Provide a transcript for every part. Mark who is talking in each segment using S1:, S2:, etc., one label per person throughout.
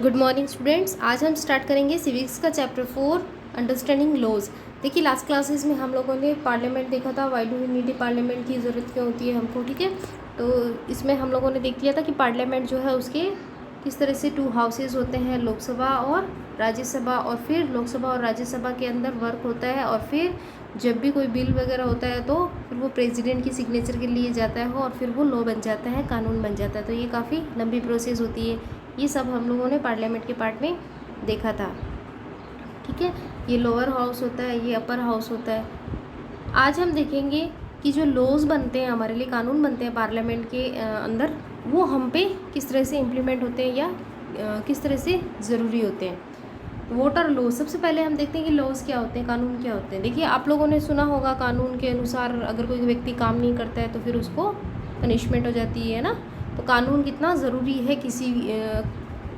S1: Good morning students. आज हम start करेंगे सिविक्स का चैप्टर 4 अंडरस्टैंडिंग लॉज। देखिए लास्ट क्लासेस में हम लोगों ने पार्लियामेंट देखा था, why do we need parliament की ज़रूरत क्यों होती है हमको, ठीक है। तो इसमें हम लोगों ने देख लिया था कि पार्लियामेंट जो है उसके किस तरह से 2 हाउसेज होते हैं, लोकसभा और राज्यसभा, और फिर लोकसभा और राज्यसभा के अंदर वर्क होता है, और फिर जब भी कोई बिल वगैरह होता है तो फिर वो प्रेसिडेंट की सिग्नेचर के लिए जाता है और फिर वो लॉ बन जाता है, कानून बन जाता है। तो ये काफ़ी लंबी प्रोसेस होती है। ये सब हम लोगों ने पार्लियामेंट के पार्ट में देखा था, ठीक है। ये लोअर हाउस होता है, ये अपर हाउस होता है। आज हम देखेंगे कि जो लॉज बनते हैं, हमारे लिए कानून बनते हैं पार्लियामेंट के अंदर, वो हम पे किस तरह से इम्प्लीमेंट होते हैं या किस तरह से ज़रूरी होते हैं। वोट और लॉ, सबसे पहले हम देखते हैं कि लॉज क्या होते हैं, कानून क्या होते हैं। देखिए आप लोगों ने सुना होगा कानून के अनुसार अगर कोई व्यक्ति काम नहीं करता है तो फिर उसको पनिशमेंट हो जाती है ना। तो कानून कितना ज़रूरी है किसी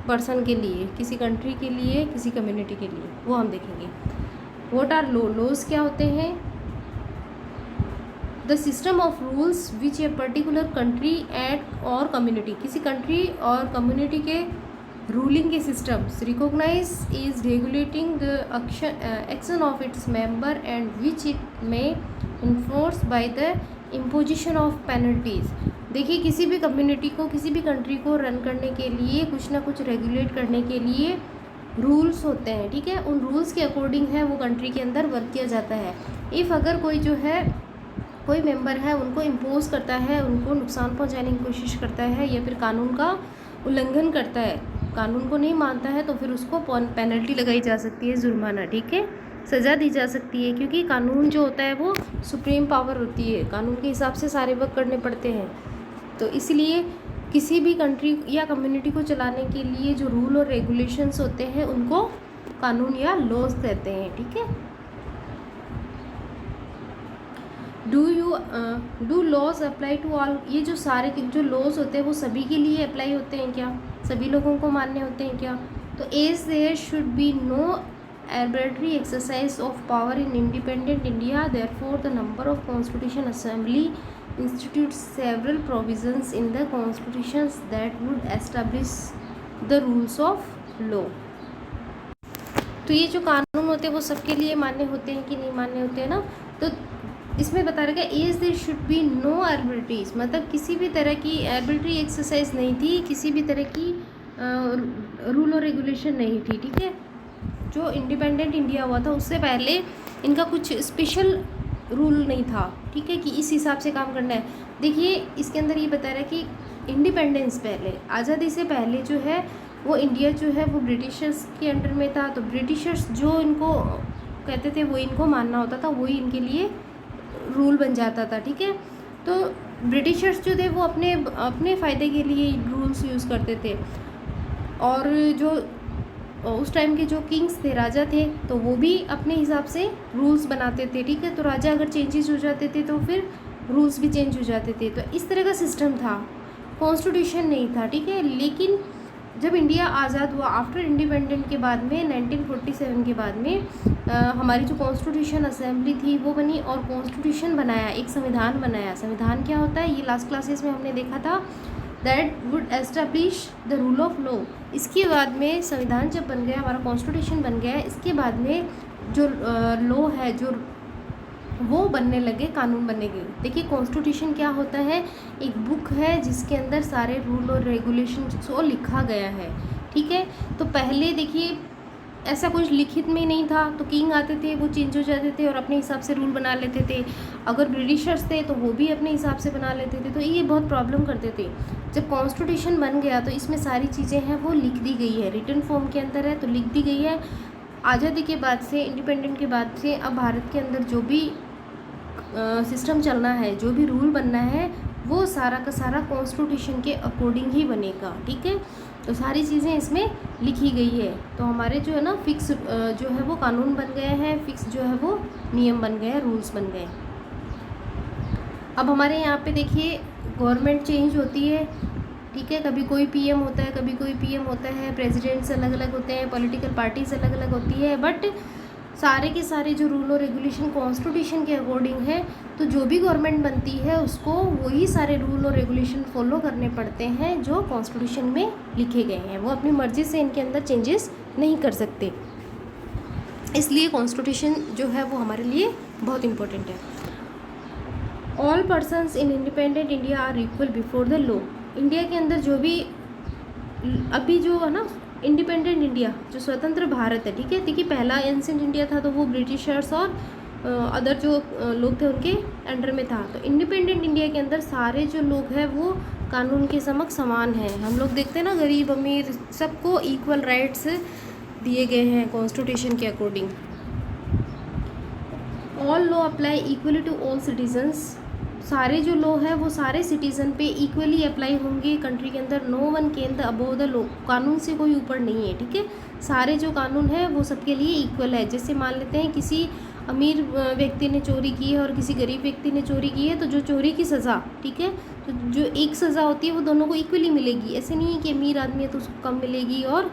S1: पर्सन के लिए, किसी कंट्री के लिए, किसी कम्युनिटी के लिए, वो हम देखेंगे। व्हाट आर लॉ, लॉज क्या होते हैं? The system of rules which a particular country and और कम्युनिटी, किसी कंट्री और कम्युनिटी के रूलिंग के systems recognise is regulating the action of its member and which it may enforce by the imposition of penalties. देखिए किसी भी community को, किसी भी कंट्री को रन करने के लिए कुछ ना कुछ रेगुलेट करने के लिए रूल्स होते हैं, ठीक है। उन रूल्स के अकॉर्डिंग है वो कंट्री के अंदर वर्क किया जाता है। इफ़ अगर कोई जो है, कोई मेंबर है, उनको इम्पोज करता है, उनको नुकसान पहुंचाने की कोशिश करता है या फिर कानून का उल्लंघन करता है, कानून को नहीं मानता है, तो फिर उसको पेनल्टी लगाई जा सकती है, जुर्माना, ठीक है, सज़ा दी जा सकती है। क्योंकि कानून जो होता है वो सुप्रीम पावर होती है, कानून के हिसाब से सारे वर्क करने पड़ते हैं। तो इसलिए किसी भी कंट्री या कम्युनिटी को चलाने के लिए जो रूल और रेगुलेशंस होते हैं उनको कानून या लॉज कहते हैं, ठीक है। Do laws apply to all, ये जो सारे जो लॉज होते हैं वो सभी के लिए अप्लाई होते हैं क्या, सभी लोगों को मान्य होते हैं क्या? तो as there should be no arbitrary exercise of power in independent India, therefore the number of Constitution Assembly institutes several provisions in the constitutions that would establish the rules of law। तो ये जो कानून होते हैं वो सबके लिए मान्य होते हैं कि नहीं मान्य होते हैं ना। तो इसमें बता रखा है as there should be no arbitraries, मतलब किसी भी तरह की आर्बिट्री एक्सरसाइज नहीं थी, किसी भी तरह की रूल और रेगुलेशन नहीं थी, ठीक है। जो इंडिपेंडेंट इंडिया हुआ था उससे पहले इनका कुछ स्पेशल रूल नहीं था, ठीक है, कि इस हिसाब से काम करना है। देखिए इसके अंदर ये बता रहा है कि इंडिपेंडेंस पहले, आज़ादी से पहले जो है वो इंडिया जो है वो ब्रिटिशर्स के अंडर में था। तो ब्रिटिशर्स जो इनको कहते थे वो इनको मानना होता था, वही इनके लिए रूल बन जाता था, ठीक है। तो ब्रिटिशर्स जो थे वो अपने फ़ायदे के लिए रूल्स यूज़ करते थे, और जो उस टाइम के जो किंग्स थे, राजा थे, तो वो भी अपने हिसाब से रूल्स बनाते थे, ठीक है। तो राजा अगर चेंजेस हो जाते थे तो फिर रूल्स भी चेंज हो जाते थे। तो इस तरह का सिस्टम था, कॉन्स्टिट्यूशन नहीं था, ठीक है। लेकिन जब इंडिया आज़ाद हुआ आफ्टर इंडिपेंडेंट के बाद में 1947 के बाद में हमारी जो कॉन्स्टिट्यूशन असेंबली थी वो बनी और कॉन्स्टिट्यूशन बनाया, एक संविधान बनाया। संविधान क्या होता है ये लास्ट क्लासेस में हमने देखा था, that would establish the rule of law. इसके बाद में संविधान जब बन गया, हमारा कॉन्स्टिट्यूशन बन गया, इसके बाद में जो लॉ है जो वो बनने लगे, कानून बनने लगे। देखिए कॉन्स्टिट्यूशन क्या होता है, एक बुक है जिसके अंदर सारे रूल और रेगुलेशन को लिखा गया है, ठीक है। तो पहले देखिए ऐसा कुछ लिखित में नहीं था, तो किंग आते थे, वो चेंज हो जाते थे और अपने हिसाब से रूल बना लेते थे। अगर ब्रिटिशर्स थे तो वो भी अपने हिसाब से बना लेते थे, तो ये बहुत प्रॉब्लम करते थे। जब कॉन्स्टिट्यूशन बन गया तो इसमें सारी चीज़ें हैं वो लिख दी गई है, रिटन फॉर्म के अंदर है, तो लिख दी गई है। आज़ादी के बाद से, इंडिपेंडेंट के बाद से अब भारत के अंदर जो भी सिस्टम चलना है, जो भी रूल बनना है, वो सारा का सारा कॉन्स्टिट्यूशन के अकॉर्डिंग ही बनेगा, ठीक है। तो सारी चीज़ें इसमें लिखी गई है। तो हमारे जो है ना फिक्स जो है वो कानून बन गए हैं, फिक्स जो है वो नियम बन गए हैं, रूल्स बन गए। अब हमारे यहाँ पे देखिए गवर्नमेंट चेंज होती है, ठीक है। कभी कोई पीएम होता है, कभी कोई पीएम होता है, प्रेसिडेंट्स अलग अलग होते हैं, पॉलिटिकल पार्टीज अलग अलग होती है, बट सारे के सारे जो रूल और रेगुलेशन कॉन्स्टिट्यूशन के अकॉर्डिंग है, तो जो भी गवर्नमेंट बनती है उसको वही सारे रूल और रेगुलेशन फॉलो करने पड़ते हैं जो कॉन्स्टिट्यूशन में लिखे गए हैं। वो अपनी मर्ज़ी से इनके अंदर चेंजेस नहीं कर सकते, इसलिए कॉन्स्टिट्यूशन जो है वो हमारे लिए बहुत इम्पोर्टेंट है। All persons in independent India are equal before the law. India के अंदर जो भी अभी जो है ना इंडिपेंडेंट इंडिया, जो स्वतंत्र भारत है, ठीक है, देखिए पहला एंसेंट इंडिया था तो वो ब्रिटिशर्स और अदर जो लोग थे उनके अंडर में था। तो इंडिपेंडेंट इंडिया के अंदर सारे जो लोग हैं वो कानून के समक्ष समान हैं। हम लोग देखते हैं ना, गरीब अमीर सबको इक्वल राइट्स दिए गए हैं कॉन्स्टिट्यूशन के according. All law apply equally to all citizens. सारे जो लॉ है वो सारे सिटीज़न पे इक्वली अप्लाई होंगे कंट्री के अंदर। No one can the above the law. कानून से कोई ऊपर नहीं है, ठीक है। सारे जो कानून है वो सबके लिए इक्वल है। जैसे मान लेते हैं किसी अमीर व्यक्ति ने चोरी की है और किसी गरीब व्यक्ति ने चोरी की है, तो जो चोरी की सज़ा, ठीक है, तो जो एक सज़ा होती है वो दोनों को इक्वली मिलेगी। ऐसे नहीं है कि अमीर आदमी है तो उसको कम मिलेगी और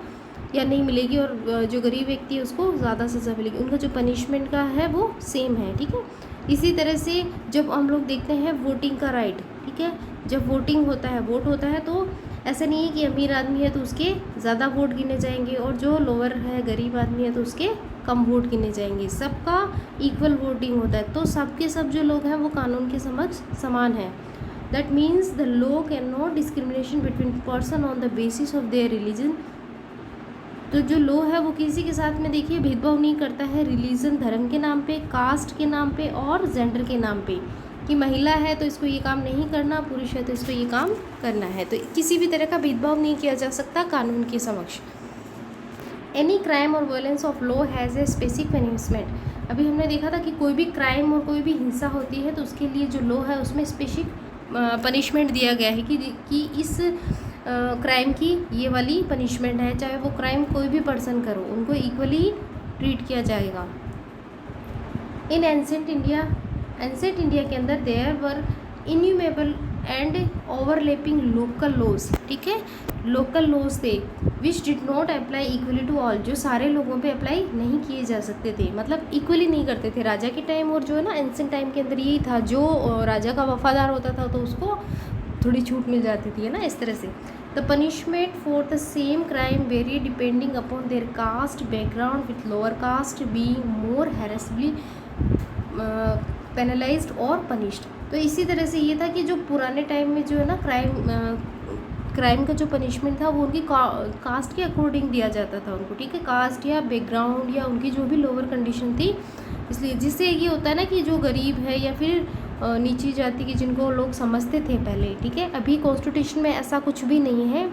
S1: या नहीं मिलेगी, और जो गरीब व्यक्ति है उसको ज़्यादा सज़ा मिलेगी। उनका जो पनिशमेंट का है वो सेम है, ठीक है। इसी तरह से जब हम लोग देखते हैं वोटिंग का राइट, ठीक है, जब वोटिंग होता है, वोट होता है, तो ऐसा नहीं है कि अमीर आदमी है तो उसके ज़्यादा वोट गिने जाएंगे और जो लोअर है गरीब आदमी है तो उसके कम वोट गिने जाएंगे। सबका इक्वल वोटिंग होता है, तो सबके सब जो लोग हैं वो कानून के समक्ष समान है। That means the law can not discrimination between person on the basis of their religion. तो जो लॉ है वो किसी के साथ में देखिए भेदभाव नहीं करता है रिलीजन, धर्म के नाम पे, कास्ट के नाम पे और जेंडर के नाम पे, कि महिला है तो इसको ये काम नहीं करना, पुरुष है तो इसको ये काम करना है। तो किसी भी तरह का भेदभाव नहीं किया जा सकता कानून के समक्ष। एनी क्राइम और violence of law has a specific punishment. अभी हमने देखा था कि कोई भी क्राइम और कोई भी हिंसा होती है तो उसके लिए जो लॉ है उसमें स्पेसिफिक पनिशमेंट दिया गया है कि इस क्राइम की ये वाली पनिशमेंट है। चाहे वो क्राइम कोई भी पर्सन करो, उनको इक्वली ट्रीट किया जाएगा। इन एंसेंट इंडिया के अंदर there were innumerable and overlapping local laws, ठीक है, लोकल लॉज थे which did not apply equally to all, जो सारे लोगों पे अप्लाई नहीं किए जा सकते थे, मतलब इक्वली नहीं करते थे। राजा के टाइम और जो है ना एंसेंट टाइम के अंदर यही था, जो राजा का वफादार होता था तो उसको थोड़ी छूट मिल जाती थी, है ना, इस तरह से। The punishment for the same crime vary depending upon their caste background, with lower caste being more harshly penalised और पनिश्ड। तो इसी तरह से ये था कि जो पुराने टाइम में जो है ना क्राइम का जो पनिशमेंट था वो उनकी कास्ट के अकॉर्डिंग दिया जाता था उनको, ठीक है, कास्ट या बैकग्राउंड या उनकी जो भी लोअर कंडीशन थी। इसलिए जिससे ये होता है ना कि जो गरीब है या फिर नीची जाति की जिनको लोग समझते थे पहले, ठीक है, अभी कॉन्स्टिट्यूशन में ऐसा कुछ भी नहीं है।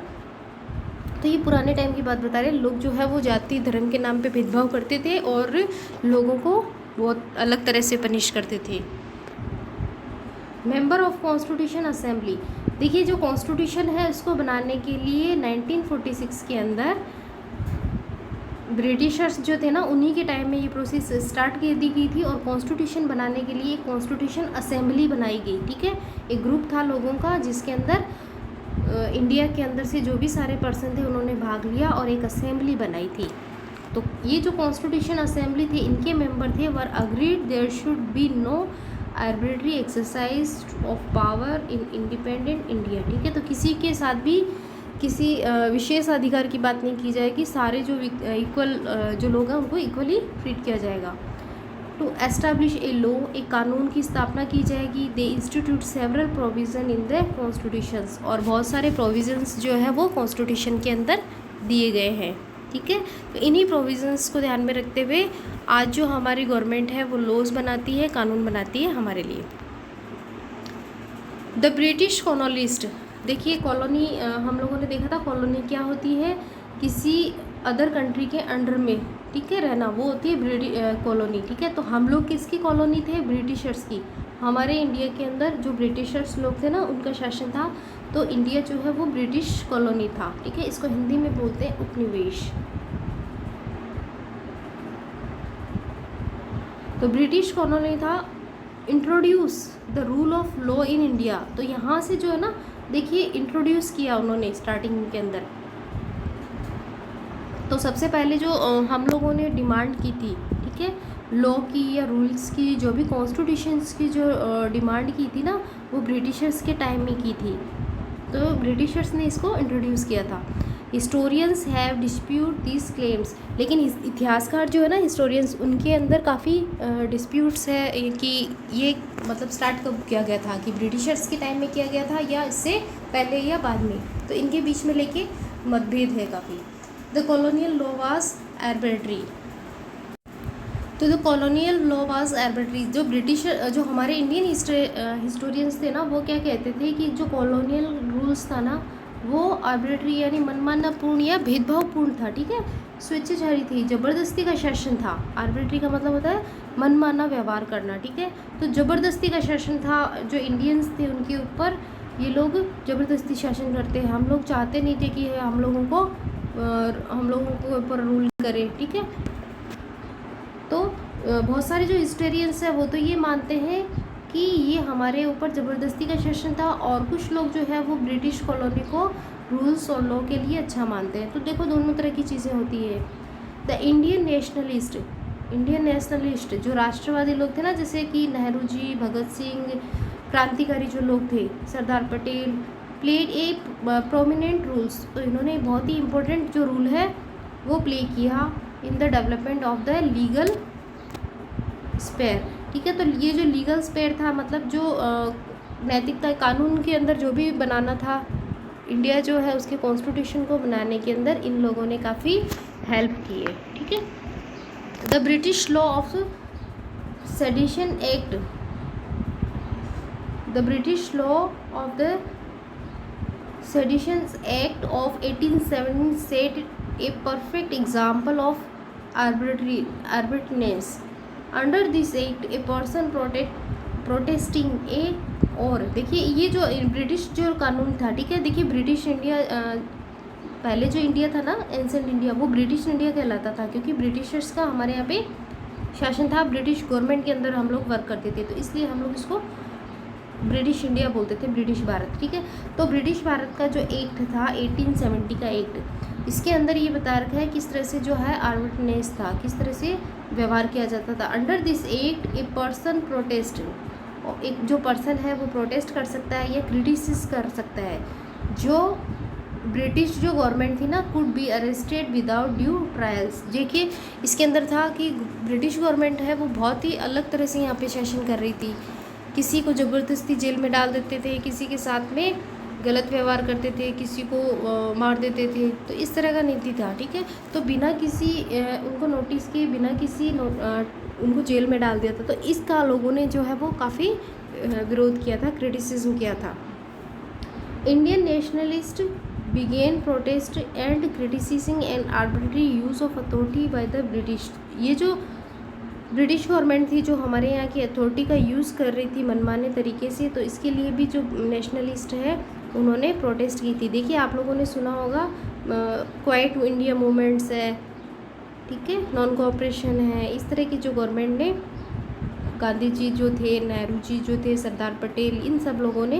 S1: तो ये पुराने टाइम की बात बता रहे हैं। लोग जो है वो जाति धर्म के नाम पे भेदभाव करते थे और लोगों को बहुत अलग तरह से पनिश करते थे। मेंबर ऑफ कॉन्स्टिट्यूशन असेंबली, देखिए जो कॉन्स्टिट्यूशन है उसको बनाने के लिए 1946 के अंदर ब्रिटिशर्स जो थे ना उन्हीं के टाइम में ये प्रोसेस स्टार्ट कर दी गई थी और कॉन्स्टिट्यूशन बनाने के लिए कॉन्स्टिट्यूशन असेंबली बनाई गई, ठीक है। एक ग्रुप था लोगों का जिसके अंदर इंडिया के अंदर से जो भी सारे पर्सन थे उन्होंने भाग लिया और एक असेंबली बनाई थी। तो ये जो कॉन्स्टिट्यूशन असेंबली थी इनके मेंबर थे were agreed there should be no arbitrary exercise of power in independent India, ठीक है। तो किसी के साथ भी किसी विशेष अधिकार की बात नहीं की जाएगी, सारे जो इक्वल जो लोग हैं उनको इक्वली ट्रीट किया जाएगा। टू एस्टैब्लिश ए लॉ, एक कानून की स्थापना की जाएगी। They institute several provision in the constitutions, और बहुत सारे प्रोविज़न्स जो है वो कॉन्स्टिट्यूशन के अंदर दिए गए हैं, ठीक है। तो इन्हीं प्रोविज़न्स को ध्यान में रखते हुए आज जो हमारी गवर्नमेंट है वो लॉज बनाती है, कानून बनाती है हमारे लिए। द ब्रिटिश कॉलोनिस्ट, देखिए कॉलोनी हम लोगों ने देखा था कॉलोनी क्या होती है, किसी अदर कंट्री के अंडर में, ठीक है, रहना, वो होती है कॉलोनी, ठीक है। तो हम लोग किसकी कॉलोनी थे? ब्रिटिशर्स की। हमारे इंडिया के अंदर जो ब्रिटिशर्स लोग थे ना उनका शासन था, तो इंडिया जो है वो ब्रिटिश कॉलोनी था, ठीक है। इसको हिंदी में बोलते हैं उपनिवेश। तो ब्रिटिश कॉलोनी था। Introduce the rule of law in India, तो यहाँ से जो है ना देखिए इंट्रोड्यूस किया उन्होंने स्टार्टिंग के अंदर। तो सबसे पहले जो हम लोगों ने डिमांड की थी, ठीक ठीक है। लॉ की या रूल्स की, जो भी कॉन्स्टिट्यूशंस की जो डिमांड की थी ना, वो ब्रिटिशर्स के टाइम में की थी। तो ब्रिटिशर्स ने इसको इंट्रोड्यूस किया था। Historians have dispute this claims, लेकिन इतिहासकार जो है ना, हिस्टोरियंस, उनके अंदर काफ़ी डिस्प्यूट्स है कि ये मतलब स्टार्ट कब किया गया था, कि ब्रिटिशर्स के टाइम में किया गया था या इससे पहले या बाद में। तो इनके बीच में लेके मतभेद है काफ़ी। The colonial law was arbitrary. तो the colonial law was arbitrary, जो ब्रिटिश, जो हमारे इंडियन हिस्टोरियंस थे ना, वो क्या कहते थे कि जो कॉलोनियल रूल्स था ना, वो आर्बिट्री यानी मनमानापूर्ण या भेदभावपूर्ण था, ठीक है। स्वेच्छाचारी थी, ज़बरदस्ती का शासन था। आर्बिट्री का मतलब होता है मनमाना व्यवहार करना, ठीक है। तो ज़बरदस्ती का शासन था, जो इंडियंस थे उनके ऊपर ये लोग ज़बरदस्ती शासन करते हैं। हम लोग चाहते नहीं थे कि हम लोगों के ऊपर रूल करे, ठीक है। तो बहुत सारे जो हिस्टोरियंस हैं वो तो ये मानते हैं कि ये हमारे ऊपर ज़बरदस्ती का शासन था, और कुछ लोग जो है वो ब्रिटिश कॉलोनी को रूल्स और लॉ के लिए अच्छा मानते हैं। तो देखो दोनों तरह की चीज़ें होती है। द इंडियन नेशनलिस्ट जो राष्ट्रवादी लोग थे ना, जैसे कि नेहरू जी, भगत सिंह, क्रांतिकारी जो लोग थे, Sardar Patel, played a prominent rules. तो इन्होंने बहुत ही इम्पोर्टेंट जो रूल है वो प्ले किया in the development of the legal sphere, ठीक है। तो ये जो लीगल स्पेयर था, मतलब जो नैतिकता, कानून के अंदर जो भी बनाना था, इंडिया जो है उसके कॉन्स्टिट्यूशन को बनाने के अंदर इन लोगों ने काफ़ी हेल्प की है, ठीक है। The British law of sedition act, the British law of the seditions act of 1870 set a perfect example of arbitrariness. Under this act, a person protesting a, और देखिए ये जो ब्रिटिश जो कानून था, ठीक है। देखिए ब्रिटिश इंडिया, पहले जो इंडिया था ना, एंसेंट इंडिया, वो ब्रिटिश इंडिया कहलाता था, क्योंकि ब्रिटिशर्स का हमारे यहाँ पे शासन था। ब्रिटिश गवर्नमेंट के अंदर हम लोग वर्क करते थे, तो इसलिए हम लोग इसको ब्रिटिश इंडिया बोलते थे, ब्रिटिश भारत, ठीक है। तो ब्रिटिश भारत का जो एक्ट था 1870 का एक्ट, इसके अंदर ये बता रखा है किस तरह से जो है आर्बिट्रेरियस था, किस तरह से व्यवहार किया जाता था। Under this act a person protest, एक जो पर्सन है वो प्रोटेस्ट कर सकता है या क्रिटिसिस कर सकता है। जो ब्रिटिश जो गवर्नमेंट थी ना, could be arrested without due trials. देखिए इसके अंदर था कि ब्रिटिश गवर्नमेंट है वो बहुत ही अलग तरह से यहाँ पे शासन कर रही थी। किसी को ज़बरदस्ती जेल में डाल देते थे, किसी के साथ में गलत व्यवहार करते थे, किसी को मार देते थे। तो इस तरह का नीति था, ठीक है। तो बिना किसी उनको नोटिस के, बिना किसी उनको जेल में डाल दिया था। तो इसका लोगों ने जो है वो काफ़ी विरोध किया था, क्रिटिसिज्म किया था। Indian nationalist began protest and criticising and arbitrary use of authority by the British. ये जो ब्रिटिश गवर्नमेंट थी जो हमारे यहाँ की अथॉरिटी का यूज़ कर रही थी मनमाने तरीके से, तो इसके लिए भी जो नेशनलिस्ट है उन्होंने प्रोटेस्ट की थी। देखिए आप लोगों ने सुना होगा क्वाइट इंडिया मूवमेंट्स है, ठीक है, नॉन कोऑपरेशन है, इस तरह की जो गवर्नमेंट ने, गांधी जी जो थे, नेहरू जी जो थे, सरदार पटेल, इन सब लोगों ने,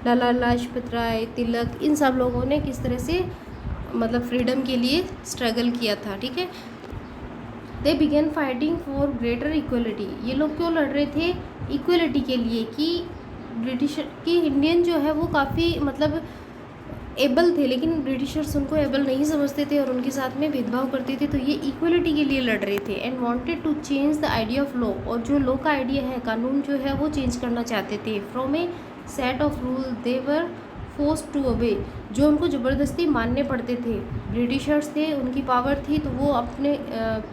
S1: लाला लाजपत राय, तिलक, इन सब लोगों ने किस तरह से मतलब फ्रीडम के लिए स्ट्रगल किया था, ठीक है। They began fighting for greater equality. ये लोग क्यों लड़ रहे थे? इक्वलिटी के लिए, कि ब्रिटिश की इंडियन जो है वो काफ़ी मतलब एबल थे, लेकिन ब्रिटिशर्स उनको एबल नहीं समझते थे और उनके साथ में भेदभाव करते थे। तो ये इक्वलिटी के लिए लड़ रहे थे। And wanted to change the idea of law, और जो लॉ का आइडिया है, कानून जो है वो चेंज करना चाहते थे। From a set of rule they were force to obey, जो उनको ज़बरदस्ती मानने पड़ते थे। ब्रिटिशर्स थे, उनकी पावर थी, तो वो अपने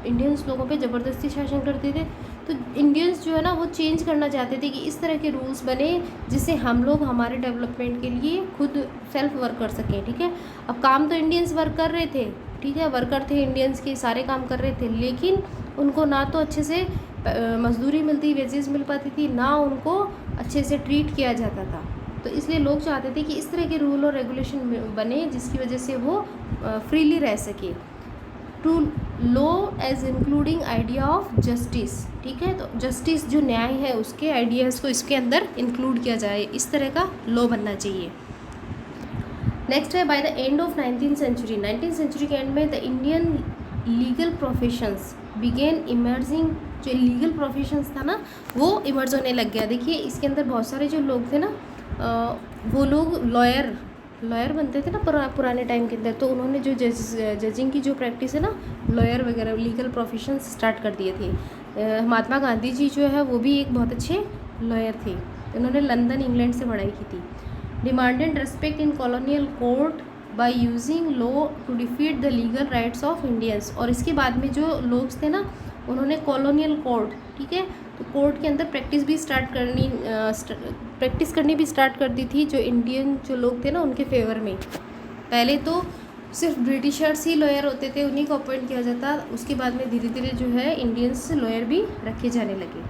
S1: इंडियंस लोगों पे ज़बरदस्ती शासन करते थे। तो इंडियंस जो है ना वो चेंज करना चाहते थे कि इस तरह के रूल्स बने जिससे हम लोग हमारे डेवलपमेंट के लिए खुद सेल्फ वर्क कर सकें, ठीक है। अब काम तो इंडियंस वर्क कर रहे थे, ठीक है, वर्कर थे इंडियंस के, सारे काम कर रहे थे, लेकिन उनको ना तो अच्छे से मजदूरी मिलती, वेजेस मिल पाती थी, ना उनको अच्छे से ट्रीट किया जाता था। तो इसलिए लोग चाहते थे कि इस तरह के रूल और रेगुलेशन बने जिसकी वजह से वो फ्रीली रह सके। To law as including idea of justice, ठीक है। तो जस्टिस जो न्याय है उसके आइडियाज़ को इसके अंदर इंक्लूड किया जाए, इस तरह का लॉ बनना चाहिए। नेक्स्ट है by the end of 19th century. 19th century के एंड में the Indian legal professions began emerging, जो लीगल प्रोफेशंस था ना वो इमर्ज होने लग गया। देखिए इसके अंदर बहुत सारे जो लोग थे ना वो लोग लॉयर बनते थे ना पुराने टाइम के अंदर, तो उन्होंने जो जजिंग की जो प्रैक्टिस है ना, लॉयर वगैरह लीगल प्रोफेशन स्टार्ट कर दिए थे। महात्मा गांधी जी जो है वो भी एक बहुत अच्छे लॉयर थे, उन्होंने लंदन इंग्लैंड से पढ़ाई की थी। Demanded respect in colonial court by using law to defeat the legal rights of Indians. और इसके बाद में जो लोग थे ना उन्होंने कॉलोनियल कोर्ट, ठीक है, तो कोर्ट के अंदर प्रैक्टिस करनी भी स्टार्ट कर दी थी जो इंडियन जो लोग थे ना उनके फेवर में। पहले तो सिर्फ ब्रिटिशर्स ही लॉयर होते थे, उन्हीं को अपॉइंट किया जाता, उसके बाद में धीरे धीरे जो है इंडियंस लॉयर भी रखे जाने लगे।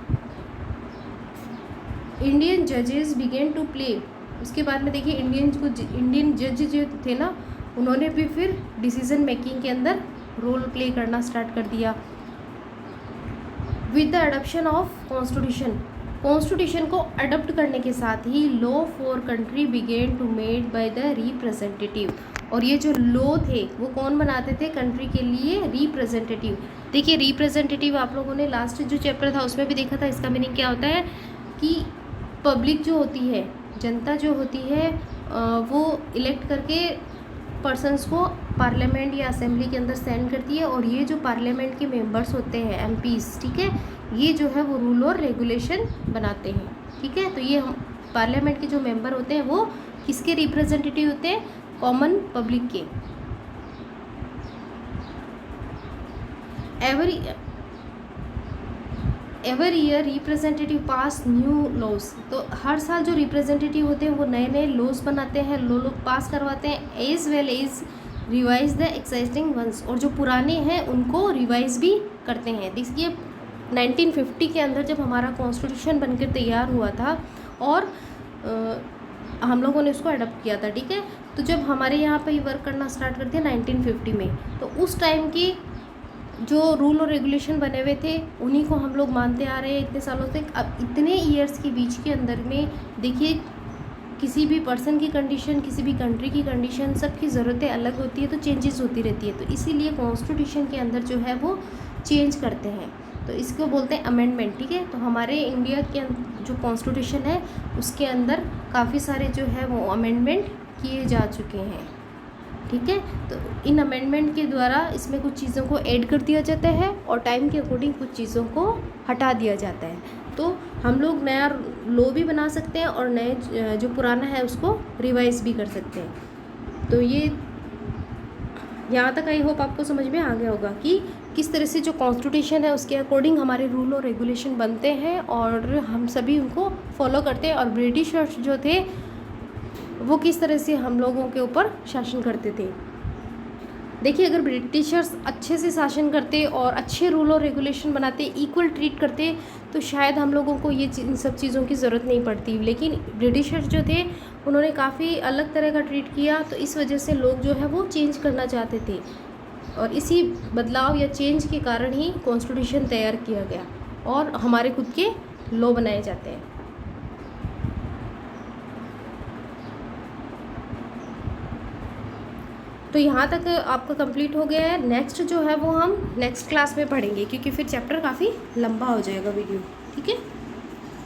S1: इंडियन जजेस बिगेन टू प्ले, उसके बाद में देखिए इंडियन जज जो थे ना उन्होंने भी फिर डिसीजन मेकिंग के अंदर रोल प्ले करना स्टार्ट कर दिया। With the adoption of constitution को अडॉप्ट करने के साथ ही law for country began to made by the representative. और ये जो लॉ थे वो कौन बनाते थे कंट्री के लिए? रिप्रेजेंटेटिव। देखिए रिप्रेजेंटेटिव आप लोगों ने लास्ट जो चैप्टर था उसमें भी देखा था, इसका मीनिंग क्या होता है कि पब्लिक जो होती है, जनता जो होती है वो इलेक्ट करके पर्सनस को पार्लियामेंट या असेंबली के अंदर सेंड करती है, और ये जो पार्लियामेंट के मेंबर्स होते हैं एमपीज़, ठीक है, ये जो है वो रूल और रेगुलेशन बनाते हैं, ठीक है। तो ये हम पार्लियामेंट के जो मेंबर होते हैं वो किसके रिप्रेजेंटेटिव होते हैं? कॉमन पब्लिक के। एवरी ईयर रिप्रेजेंटेटिव पास न्यू लॉज, तो हर साल जो रिप्रेजेंटेटिव होते हैं वो नए नए लॉज बनाते हैं, लॉ पास करवाते हैं, as well as revise the existing ones, और जो पुराने हैं उनको रिवाइज भी करते हैं। देखिए 1950 के अंदर जब हमारा कॉन्स्टिट्यूशन बनकर तैयार हुआ था और हम लोगों ने उसको अडॉप्ट किया था, ठीक है, तो जब हमारे यहाँ पे वर्क करना स्टार्ट कर दिया 1950 में, तो उस टाइम की जो रूल और रेगुलेशन बने हुए थे उन्हीं को हम लोग मानते आ रहे हैं इतने सालों से। अब इतने ईयर्स के बीच के अंदर में देखिए किसी भी पर्सन की कंडीशन, किसी भी कंट्री की कंडीशन, सबकी ज़रूरतें अलग होती है, तो चेंजेस होती रहती है, तो इसीलिए कॉन्स्टिट्यूशन के अंदर जो है वो चेंज करते हैं, तो इसको बोलते हैं अमेंडमेंट, ठीक है। तो हमारे इंडिया के जो कॉन्स्टिट्यूशन है उसके अंदर काफ़ी सारे जो है वो अमेंडमेंट किए जा चुके हैं, ठीक है। तो इन अमेंडमेंट के द्वारा इसमें कुछ चीज़ों को ऐड कर दिया जाता है और टाइम के अकॉर्डिंग कुछ चीज़ों को हटा दिया जाता है, तो हम लोग नया लॉ भी बना सकते हैं और नए जो पुराना है उसको रिवाइज भी कर सकते हैं। तो ये यहाँ तक आई होप आपको समझ में आ गया होगा कि किस तरह से जो कॉन्स्टिट्यूशन है उसके अकॉर्डिंग हमारे रूल और रेगुलेशन बनते हैं और हम सभी उनको फॉलो करते हैं, और ब्रिटिशर्स जो थे वो किस तरह से हम लोगों के ऊपर शासन करते थे। देखिए अगर ब्रिटिशर्स अच्छे से शासन करते और अच्छे रूल और रेगुलेशन बनाते, इक्वल ट्रीट करते, तो शायद हम लोगों को ये इन सब चीज़ों की ज़रूरत नहीं पड़ती। लेकिन ब्रिटिशर्स जो थे उन्होंने काफ़ी अलग तरह का ट्रीट किया, तो इस वजह से लोग जो है वो चेंज करना चाहते थे, और इसी बदलाव या चेंज के कारण ही कॉन्स्टिट्यूशन तैयार किया गया और हमारे खुद के लॉ बनाए जाते हैं। तो यहाँ तक आपका कंप्लीट हो गया है। नेक्स्ट जो है वो हम नेक्स्ट क्लास में पढ़ेंगे, क्योंकि फिर चैप्टर काफ़ी लंबा हो जाएगा वीडियो, ठीक है।